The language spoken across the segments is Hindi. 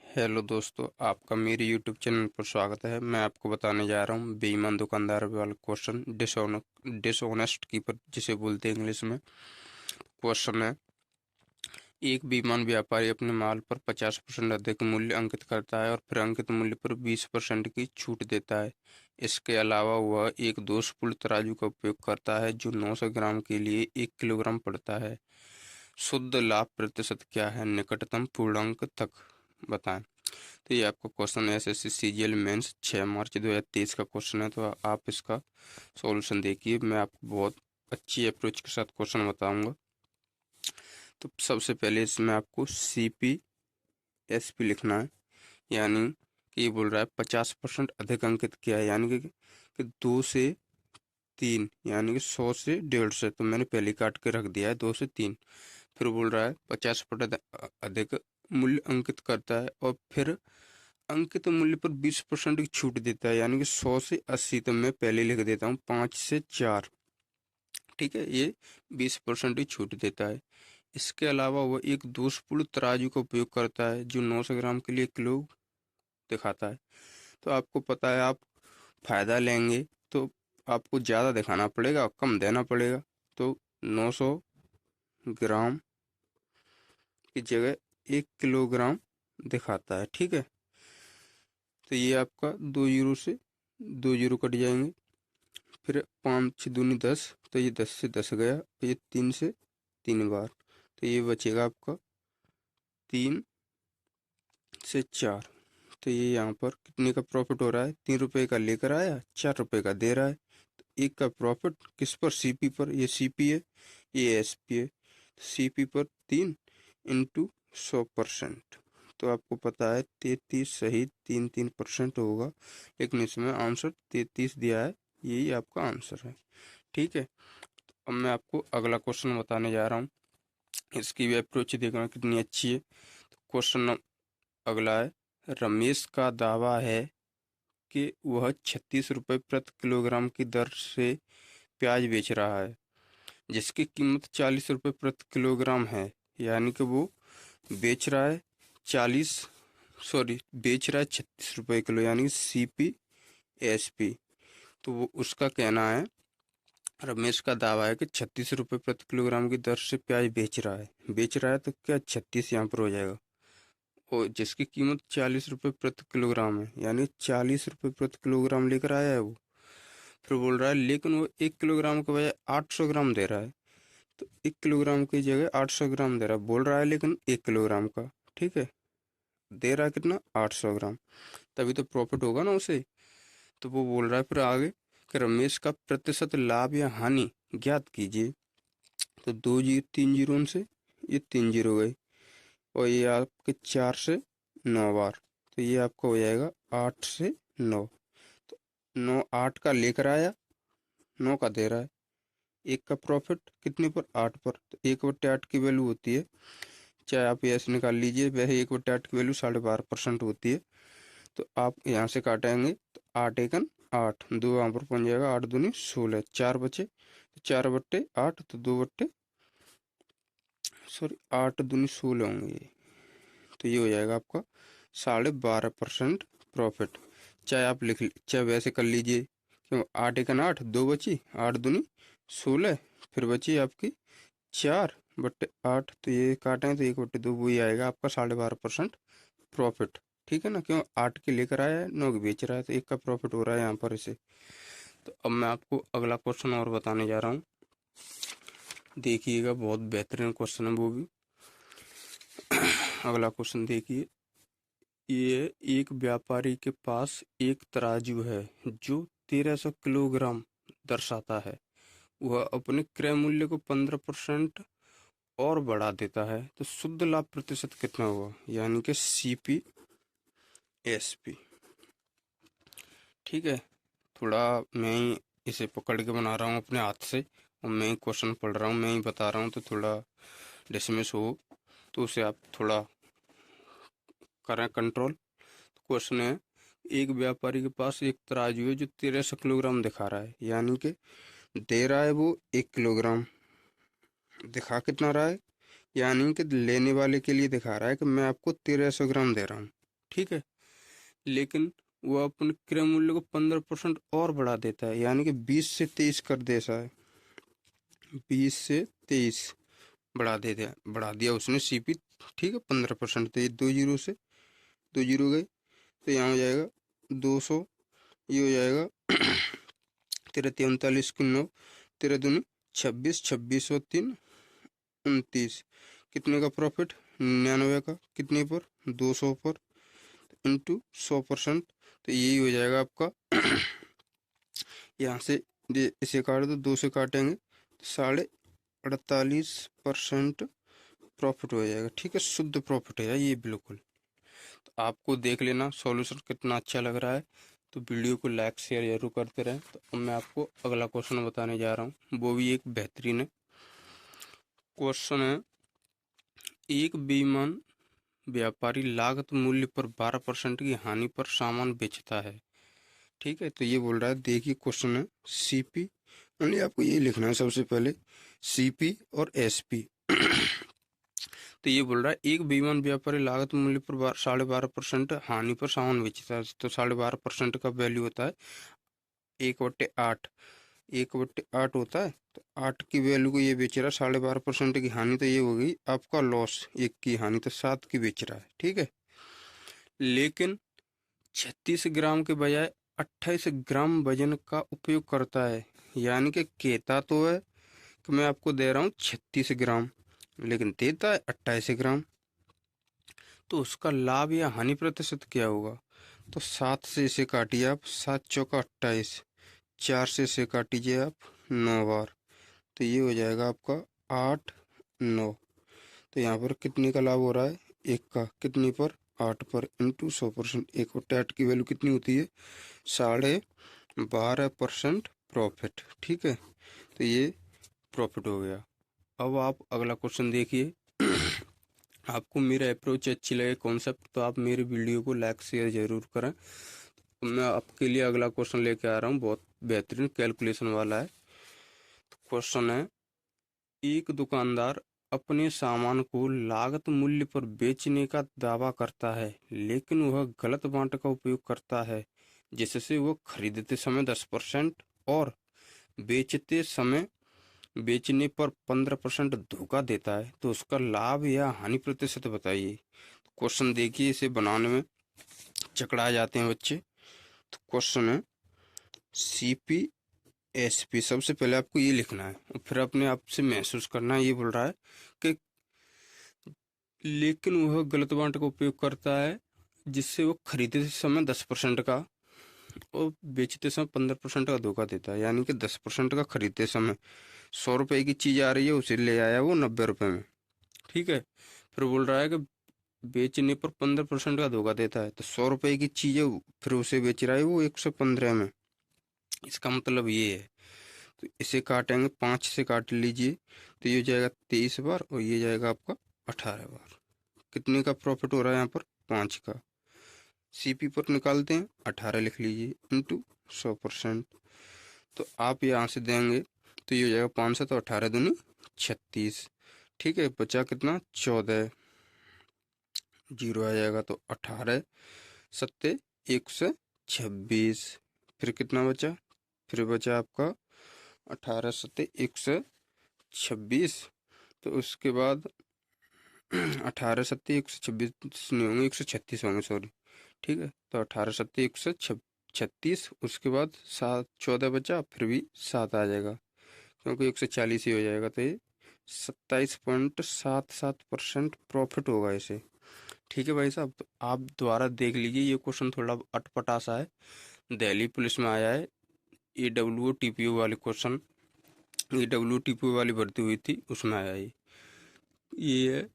हेलो दोस्तों, आपका मेरे यूट्यूब चैनल पर स्वागत है। मैं आपको बताने जा रहा हूँ बेईमान दुकानदार वाला क्वेश्चन, डिसऑनेस्ट कीपर जिसे बोलते हैं इंग्लिश में। क्वेश्चन है, एक बेईमान व्यापारी अपने माल पर 50% अधिक मूल्य अंकित करता है और फिर अंकित मूल्य पर 20% की छूट देता है। इसके अलावा वह एक दोषपूर्ण तराजू का उपयोग करता है जो 900 ग्राम के लिए 1 किलोग्राम पड़ता है। शुद्ध लाभ प्रतिशत क्या है निकटतम पूर्णांक तक, बताएं। तो ये आपका क्वेश्चन एसएससी सीजीएल मेंस 6 मार्च 2023 का क्वेश्चन है। तो आप इसका सॉल्यूशन देखिए। मैं आपको बहुत अच्छी अप्रोच के साथ क्वेश्चन बताऊंगा। तो सबसे पहले इसमें आपको CP/SP लिखना है, यानी कि ये बोल रहा है 50% अधिक अंकित किया है, यानी कि 2 से 3, यानी कि 100 से 150। तो मैंने पहले काट के रख दिया है 2 से 3। फिर बोल रहा है 50% अधिक मूल्य अंकित करता है और फिर अंकित मूल्य पर 20% की छूट देता है, यानी कि 100 से 80। तो मैं पहले लिख देता हूँ 5 से 4। ठीक है, ये 20% की छूट देता है। इसके अलावा वह एक दोषपूर्ण तराजू का उपयोग करता है जो 900 ग्राम के लिए किलो दिखाता है। तो आपको पता है, आप फायदा लेंगे तो आपको ज़्यादा दिखाना पड़ेगा और कम देना पड़ेगा। तो 900 ग्राम की जगह 1 किलोग्राम दिखाता है। ठीक है, तो ये आपका 2 जीरो से 2 जीरो कट जाएंगे। फिर 5 6 दूनी 10, तो ये 10 से 10 गया। तो ये 3 से 3 बार, तो ये बचेगा आपका 3 से 4। तो ये यहाँ पर कितने का प्रॉफिट हो रहा है, 3 रुपये का लेकर आया, 4 रुपये का दे रहा है। तो एक का प्रॉफिट किस पर, सीपी पर। ये सीपी है, ये एसपी है। सीपी पर 3 × 100%। तो आपको पता है 33 सही 3 3% होगा, लेकिन इसमें आंसर 33 दिया है। यही आपका आंसर है। ठीक है, अब मैं आपको अगला क्वेश्चन बताने जा रहा हूँ। इसकी भी अप्रोच देखना कितनी अच्छी है। तो क्वेश्चन अगला है, रमेश का दावा है कि वह 36 रुपये प्रति किलोग्राम की दर से प्याज बेच रहा है, जिसकी कीमत 40 रुपये प्रति किलोग्राम है। यानी कि वो बेच रहा है 40, सॉरी, बेच रहा है 36 रुपये किलो, यानी CP/SP। तो वो उसका कहना है, रमेश का दावा है कि 36 रुपये प्रति किलोग्राम की दर से प्याज बेच रहा है। तो क्या 36 यहाँ पर हो जाएगा, और जिसकी कीमत 40 रुपये प्रति किलोग्राम है, यानी 40 रुपये प्रति किलोग्राम लेकर आया है वो। फिर बोल रहा है लेकिन वो 1 किलोग्राम के बजाय 800 ग्राम दे रहा है। तो 1 किलोग्राम की जगह 800 ग्राम दे रहा है, बोल रहा है लेकिन 1 किलोग्राम का। ठीक है, दे रहा है कितना, 800 ग्राम। तभी तो प्रॉफिट होगा ना उसे। तो वो बोल रहा है फिर आगे कि रमेश का प्रतिशत लाभ या हानि ज्ञात कीजिए। तो 2 0 3 0 से ये 3 0 गए, और ये आपके 4 से 9 बार। तो ये आपका हो जाएगा 8 से 9। तो 9 8 का लेकर आया, 9 का दे रहा है। एक का प्रॉफिट कितने पर, 8 पर। तो 1/8 की वैल्यू होती है, चाहे आप ऐसे निकाल लीजिए, वैसे 1/8 की वैल्यू 12.5% होती है। तो आप यहाँ से काटेंगे तो 8 एकन 8, 2 यहाँ पर बन जाएगा, 8 दूनी 16, 4 बचे। तो 4/8, तो 8 दूनी 16 होंगे ये। तो ये हो जाएगा आपका 12.5% प्रॉफिट। चाहे आप चाहे वैसे कर लीजिए, क्यों, 8 एकन 8, 2 बची, 8 दूनी 16, फिर बची आपकी 4/8। तो ये काटें तो 1/2 वही आएगा आपका 12.5% प्रॉफिट। ठीक है ना, क्यों, 8 के लेकर आया है, 9 के बेच रहा है, तो एक का प्रॉफिट हो रहा है यहाँ पर इसे। तो अब मैं आपको अगला क्वेश्चन और बताने जा रहा हूँ। देखिएगा, बहुत बेहतरीन क्वेश्चन है वो भी। अगला क्वेश्चन देखिए, ये एक व्यापारी के पास एक तराजू है जो 1300 किलोग्राम दर्शाता है। वह अपने क्रय मूल्य को 15% और बढ़ा देता है, तो शुद्ध लाभ प्रतिशत कितना हुआ, यानी कि CP/SP। ठीक है, थोड़ा मैं ही इसे पकड़ के बना रहा हूँ अपने हाथ से, और मैं ही क्वेश्चन पढ़ रहा हूँ, मैं ही बता रहा हूँ, तो थोड़ा डिसमिस हो तो उसे आप थोड़ा करें कंट्रोल। क्वेश्चन है, एक व्यापारी के पास एक तराजू है जो 1300 किलोग्राम दिखा रहा है, यानी कि दे रहा है वो 1 किलोग्राम, दिखा कितना रहा है, यानी कि लेने वाले के लिए दिखा रहा है कि मैं आपको 1300 ग्राम दे रहा हूँ। ठीक है। लेकिन वो अपने क्रय मूल्य को 15% और बढ़ा देता है, यानी कि 20 से 23 कर देता है। 20 से 23 बढ़ा दिया उसने सीपी। ठीक है, 15%। तो ये 2 जीरो से 2 जीरो गए, तो यहाँ हो जाएगा 200। ये हो जाएगा तेरह 39 की 9, तेरह दूनी 26, 26 और 3 29। कितने का प्रॉफिट? 99 का। कितने पर? 200 पर, इंटू 100%। तो यही हो जाएगा आपका यहाँ से इसे काट दो, 2 से काटेंगे तो 48.48% प्रॉफिट हो जाएगा। ठीक है, शुद्ध प्रॉफिट है ये बिल्कुल। तो आपको देख लेना सॉल्यूशन कितना अच्छा लग रहा है, तो वीडियो को लाइक शेयर जरूर करते रहें। तो अब मैं आपको अगला क्वेश्चन बताने जा रहा हूँ, वो भी एक बेहतरीन है। क्वेश्चन है, एक बेईमान व्यापारी लागत मूल्य पर 12% की हानि पर सामान बेचता है। ठीक है, तो ये बोल रहा है, देखिए क्वेश्चन है सीपी, ओनली आपको ये लिखना है सबसे पहले सीपी और एसपी। तो ये बोल रहा है, एक बेईमान व्यापारी लागत मूल्य पर 12.5% हानि पर सामान बेचता है। तो 12.5% का वैल्यू होता है 1/8। 1/8 होता है, तो 8 की वैल्यू को ये बेच रहा है 12.5% की हानि, तो ये हो गई आपका लॉस। 1 की हानि, तो 7 की बेच रहा है। ठीक है, लेकिन 36 ग्राम के बजाय 28 ग्राम वजन का उपयोग करता है। यानी कि कहता तो है कि मैं आपको दे रहा हूँ 36 ग्राम, लेकिन देता है 28 ग्राम। तो उसका लाभ या हानि प्रतिशत क्या होगा? तो 7 से इसे काटिए आप, 7 चौका 28, 4 से इसे काटिए आप 9 बार, तो ये हो जाएगा आपका 8 9। तो यहाँ पर कितने का लाभ हो रहा है? 1 का। कितनी पर? 8 पर, इंटू 100%। 1/8 की वैल्यू कितनी होती है? 12.5% प्रॉफिट। ठीक है, तो ये प्रॉफिट हो गया। अब आप अगला क्वेश्चन देखिए। आपको मेरा अप्रोच अच्छी लगे कॉन्सेप्ट, तो आप मेरे वीडियो को लाइक शेयर जरूर करें। तो मैं आपके लिए अगला क्वेश्चन लेके आ रहा हूँ, बहुत बेहतरीन कैलकुलेशन वाला है। तो क्वेश्चन है, एक दुकानदार अपने सामान को लागत मूल्य पर बेचने का दावा करता है, लेकिन वह गलत बांट का उपयोग करता है, जिससे वह खरीदते समय 10% और बेचते समय बेचने पर 15% धोखा देता है। तो उसका लाभ या हानि प्रतिशत बताइए। क्वेश्चन देखिए, इसे बनाने में चकरा जाते हैं बच्चे। तो क्वेश्चन है सीपी एसपी, सबसे पहले आपको ये लिखना है और फिर अपने आप से महसूस करना है। ये बोल रहा है कि लेकिन वह गलत बांट का उपयोग करता है, जिससे वो खरीदते समय 10% का और बेचते समय 15% का धोखा देता है। यानी कि 10% का खरीदते समय 100 रुपए की चीज आ रही है, उसे ले आया वो 90 रुपए में। ठीक है, फिर बोल रहा है कि बेचने पर 15% का धोखा देता है, तो 100 रुपए की चीज है फिर उसे बेच रहा है वो 115 में। इसका मतलब ये है। तो इसे काटेंगे, 5 से काट लीजिए, तो ये हो जाएगा 23 बार और ये जाएगा आपका 18 बार। कितने का प्रॉफिट हो रहा है यहाँ पर? 5 का। सीपी पर निकालते हैं, 18 लिख लीजिए, इंटू 100%। तो आप यहाँ से देंगे तो ये हो जाएगा 500, तो 18 दूनी 36। ठीक है, बचा कितना? 14। जीरो आ जाएगा, तो 18 सत्ते 126। फिर कितना बचा? फिर बचा आपका 18 सत्ते 126। तो उसके बाद 18 सत्ते 126 नहीं होंगे, 136 होंगे, सॉरी। ठीक है, तो 18 सत्ते 136। उसके बाद 7 14 बचा, फिर भी 7 आ जाएगा, क्योंकि 140 ही हो जाएगा। तो ये 27.77% प्रॉफिट होगा इसे। ठीक है भाई साहब, तो आप दोबारा देख लीजिए, ये क्वेश्चन थोड़ा अटपटा सा है, दिल्ली पुलिस में आया है। AWO TPO वाले क्वेश्चन, AWO TPO वाली भर्ती हुई थी, उसमें आया है ये है,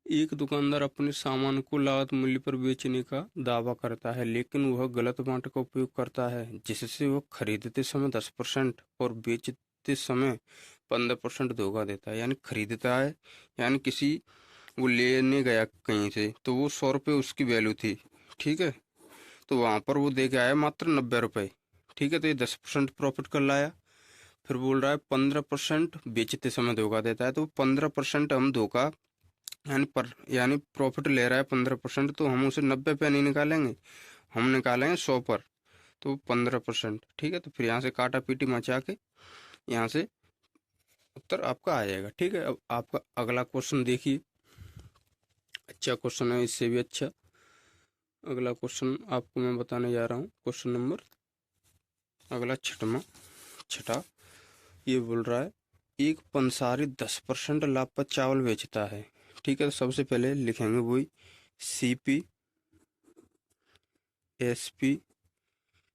एक दुकानदार अपने सामान को लागत मूल्य पर बेचने का दावा करता है, लेकिन वह गलत बांट का उपयोग करता है, जिससे वह खरीदते समय 10% और बेचते समय 15% धोखा देता है। यानी खरीदता है, यानी किसी वो लेने गया कहीं से, तो वो 100 रुपये उसकी वैल्यू थी। ठीक है, तो वहां पर वो दे के आया मात्र 90 रुपए। ठीक है, तो ये 10% प्रॉफिट कर लाया। फिर बोल रहा है 15% बेचते समय धोखा देता है, तो 15% हम धोखा यानी प्रॉफिट ले रहा है 15%, तो हम उसे 90 पे नहीं निकालेंगे, हम निकालेंगे 100 पर, तो 15%। ठीक है, तो फिर यहाँ से काटा पीटी मचा के यहाँ से उत्तर आपका आ जाएगा। ठीक है, अब आपका अगला क्वेश्चन देखिए, अच्छा क्वेश्चन है, इससे भी अच्छा। अगला क्वेश्चन आपको मैं बताने जा रहा हूँ, क्वेश्चन नंबर अगला छठा, ये बोल रहा है एक पंसारी 10% लाभ पर चावल बेचता है। ठीक है, तो सबसे पहले लिखेंगे वही CP SP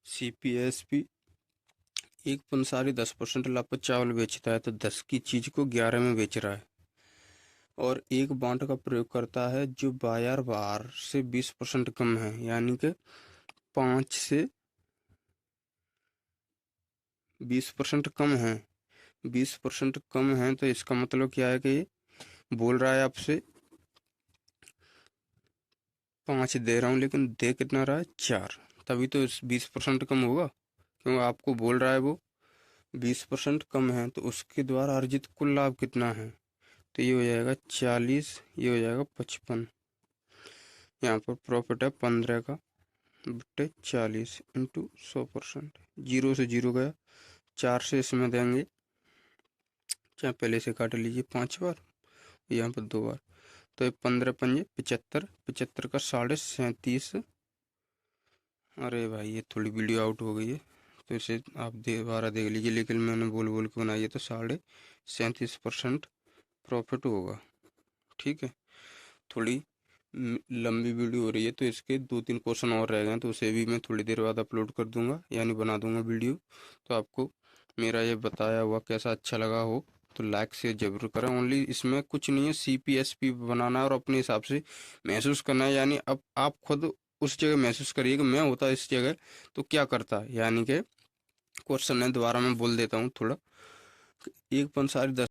CPSP। एक पंसारी 10% लाभ पर चावल बेचता है, तो 10 की चीज को 11 में बेच रहा है, और एक बांट का प्रयोग करता है जो बाजार भार से 20% कम है, यानी कि 5 से 20% कम है। 20% कम है, तो इसका मतलब क्या है कि ये बोल रहा है आपसे 5 दे रहा हूँ, लेकिन दे कितना रहा है 4, तभी तो 20% कम होगा, क्योंकि आपको बोल रहा है वो 20% कम है, तो उसके द्वारा अर्जित कुल लाभ कितना है, तो ये हो जाएगा 40, ये हो जाएगा 55। यहाँ पर प्रॉफिट है 15 का बट्टे 40 इंटू 100%। जीरो से जीरो गया, 4 से इसमें देंगे, चाहे पहले से काट लीजिए 5 बार, यहाँ पर 2 बार, तो ये 15 पंजे 75, 75 का 37.5। अरे भाई ये थोड़ी वीडियो आउट हो गई है, तो इसे आप दोबारा देख लीजिए, लेकिन मैंने बोल बोल के बनाई है, तो 37.5% प्रॉफिट होगा। ठीक है, थोड़ी लंबी वीडियो हो रही है, तो इसके 2-3 क्वेश्चन और रह गए हैं, तो उसे भी मैं थोड़ी देर बाद अपलोड कर दूंगा, यानी बना दूंगा वीडियो। तो आपको मेरा ये बताया हुआ कैसा अच्छा लगा हो तो लाइक शेयर जरूर करें। ओनली इसमें कुछ नहीं है, CPSP बनाना है और अपने हिसाब से महसूस करना है, यानी अब आप खुद उस जगह महसूस करिए कि मैं होता इस जगह तो क्या करता, यानी कि क्वेश्चन है, दोबारा मैं बोल देता हूँ थोड़ा। एक पंसारी 10